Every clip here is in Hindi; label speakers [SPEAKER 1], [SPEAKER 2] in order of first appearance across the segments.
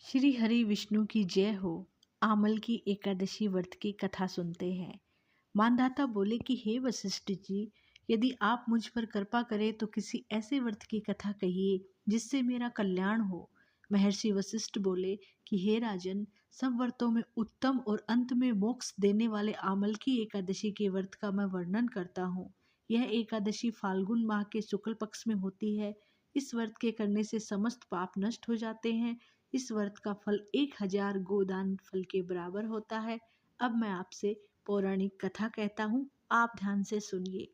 [SPEAKER 1] श्री हरि विष्णु की जय हो। आमल की एकादशी व्रत की कथा सुनते हैं। मानधाता बोले कि हे वशिष्ठ जी, यदि आप मुझ पर कृपा करें तो किसी ऐसे व्रत की कथा कहिए जिससे मेरा कल्याण हो। महर्षि वशिष्ठ बोले कि हे राजन, सब व्रतों में उत्तम और अंत में मोक्ष देने वाले आमल की एकादशी के व्रत का मैं वर्णन करता हूँ। यह एकादशी फाल्गुन माह के शुक्ल पक्ष में होती है। इस व्रत के करने से समस्त पाप नष्ट हो जाते हैं। इस व्रत का फल 1000 गोदान फल के बराबर होता है। अब मैं आपसे पौराणिक कथा कहता हूँ, आप ध्यान से सुनिए।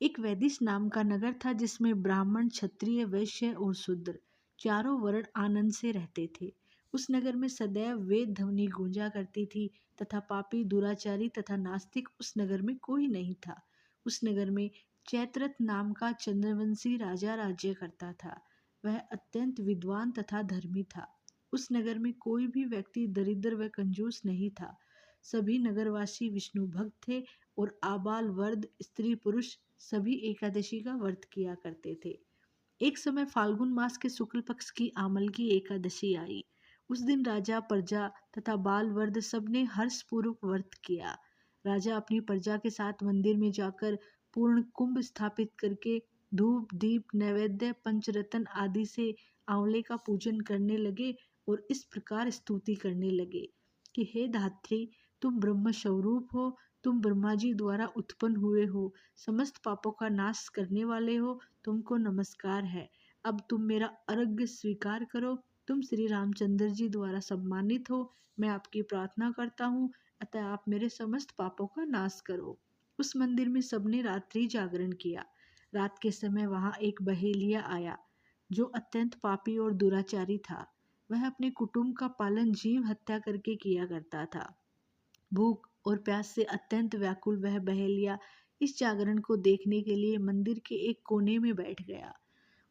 [SPEAKER 1] एक वैदिश नाम का नगर था जिसमें ब्राह्मण, क्षत्रिय, वैश्य और शूद्र चारों वर्ण आनंद से रहते थे। उस नगर में सदैव वेद ध्वनि गूंजा करती थी तथा पापी, दुराचारी तथा नास्तिक उस नगर में कोई नहीं था। उस नगर में चैत्रथ नाम का चंद्रवंशी राजा राज्य करता था। वह अत्यंत विद्वान तथा धर्मी था। उस नगर में कोई भी व्यक्ति दरिद्र व कंजूस नहीं था। सभी नगरवासी विष्णु भक्त थे और आबाल वर्द, स्त्री पुरुष सभी एकादशी का व्रत किया करते थे। एक समय फाल्गुन मास के शुक्ल पक्ष की आमल की एकादशी आई। उस दिन राजा, प्रजा तथा बाल वर्द सबने हर्षपूर्वक व्रत किया। राजा अपनी प्रजा के साथ मंदिर में जाकर पूर्ण कुंभ स्थापित करके धूप, दीप, नैवेद्य, पंचरत्न आदि से आंवले का पूजन करने लगे और इस प्रकार स्तुति करने लगे कि हे धात्री, तुम ब्रह्म स्वरूप हो, तुम ब्रह्मा जी द्वारा उत्पन्न हुए हो, समस्त पापों का नाश करने वाले हो, तुमको नमस्कार है। अब तुम मेरा अर्घ्य स्वीकार करो। तुम श्री रामचंद्र जी द्वारा सम्मानित हो। मैं आपकी प्रार्थना करता हूँ, अतः आप मेरे समस्त पापों का नाश करो। उस मंदिर में सबने रात्रि जागरण किया। रात के समय वहां एक बहेलिया आया जो अत्यंत पापी और दुराचारी था। वह अपने कुटुंब का पालन जीव हत्या करके किया करता था। भूख और प्यास से अत्यंत व्याकुल वह बहेलिया इस जागरण को देखने के लिए मंदिर के एक कोने में बैठ गया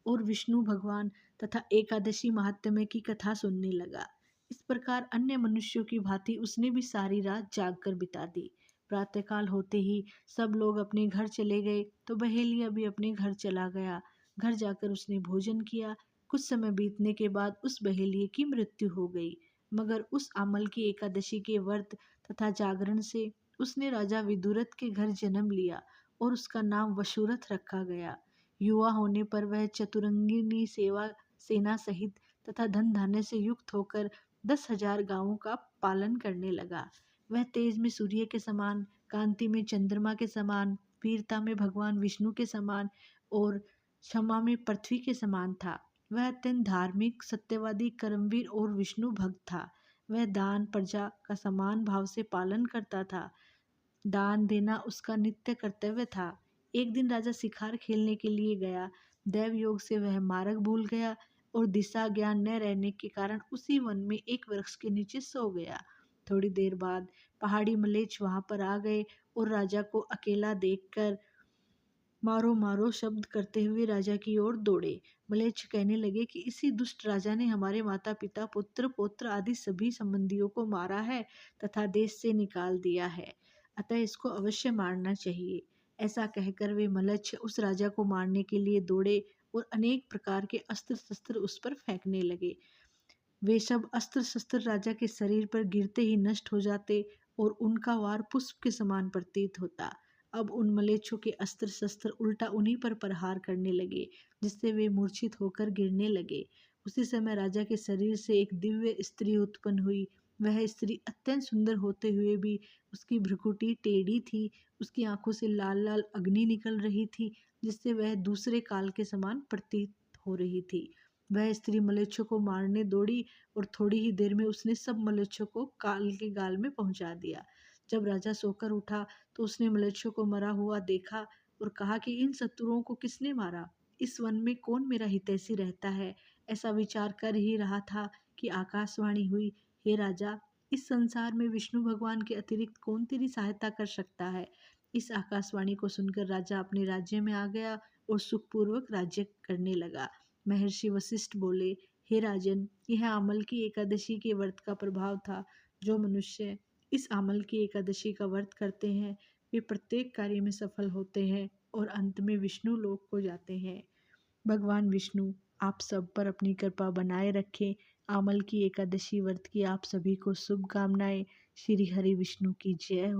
[SPEAKER 1] और विष्णु भगवान तथा एकादशी महात्म्य की कथा सुनने लगा। इस प्रकार अन्य मनुष्यों की भांति उसने भी सारी रात जागकर बिता दी। प्रातःकाल होते ही सब लोग अपने घर चले गए तो बहेलिया भी अपने घर चला गया। घर जाकर उसने भोजन किया। कुछ समय बीतने के बाद उस बहेलिये की मृत्यु हो गई। मगर उस आमल की एकादशी के व्रत तथा जागरण से उसने राजा विदुरथ के घर जन्म लिया और उसका नाम वशुरथ रखा गया। युवा होने पर वह चतुरंगिनी सेवा सेना सहित तथा धन धान्य से युक्त होकर 10,000 गांवों का पालन करने लगा। वह तेज में सूर्य के समान, कांति में चंद्रमा के समान, वीरता में भगवान विष्णु के समान और क्षमा में पृथ्वी के समान था। वह अत्यंत धार्मिक, सत्यवादी, कर्मवीर और विष्णु भक्त था। वह दान प्रजा का समान भाव से पालन करता था। दान देना उसका नित्य कर्तव्य था। एक दिन राजा शिकार खेलने के लिए गया। दैव योग से वह मार्ग भूल गया और दिशा ज्ञान न रहने के कारण उसी वन में एक वृक्ष के नीचे सो गया। थोड़ी देर बाद पहाड़ी मलेच्छ वहां पर आ गए और राजा को अकेला देखकर मारो मारो शब्द करते हुए राजा की ओर दौड़े। मलेच्छ कहने लगे कि इसी दुष्ट राजा ने हमारे माता पिता, पुत्र पौत्र आदि सभी संबंधियों को मारा है तथा देश से निकाल दिया है, अतः इसको अवश्य मारना चाहिए। ऐसा कहकर वे मलेच्छ उस राजा को मारने के लिए दौड़े और अनेक प्रकार के अस्त्र शस्त्र उस पर फेंकने लगे। वे सब अस्त्र शस्त्र राजा के शरीर पर गिरते ही नष्ट हो जाते और उनका वार पुष्प के समान प्रतीत होता। अब उन मलेच्छों के अस्त्र शस्त्र उल्टा उन्हीं पर प्रहार करने लगे, जिससे वे मूर्छित होकर गिरने लगे। उसी समय राजा के शरीर से एक दिव्य स्त्री उत्पन्न हुई। वह स्त्री अत्यंत सुंदर होते हुए भी उसकी भ्रुकुटी टेढ़ी थी। उसकी आंखों से लाल लाल अग्नि निकल रही थी, जिससे वह दूसरे काल के समान प्रतीत हो रही थी। वह स्त्री मलेच्छों को मारने दौड़ी और थोड़ी ही देर में उसने सब मलेच्छों को काल के गाल में पहुंचा दिया। जब राजा सोकर उठा तो उसने मलेच्छों को मरा हुआ देखा और कहा कि इन शत्रुओं को किसने मारा? इस वन में कौन मेरा हितैषी रहता है? ऐसा विचार कर ही रहा था कि आकाशवाणी हुई, हे राजा, इस संसार में विष्णु भगवान के अतिरिक्त कौन तेरी सहायता कर सकता है? इस आकाशवाणी को सुनकर राजा अपने राज्य में आ गया और सुखपूर्वक राज्य करने लगा। महर्षि वशिष्ठ बोले, हे राजन, यह अमल की एकादशी के व्रत का प्रभाव था। जो मनुष्य इस अमल की एकादशी का व्रत करते हैं वे प्रत्येक कार्य में सफल होते हैं और अंत में विष्णु लोक को जाते हैं। भगवान विष्णु आप सब पर अपनी कृपा बनाए रखें। आमल की एकादशी व्रत की आप सभी को शुभकामनाएं। श्री हरि विष्णु की जय हो।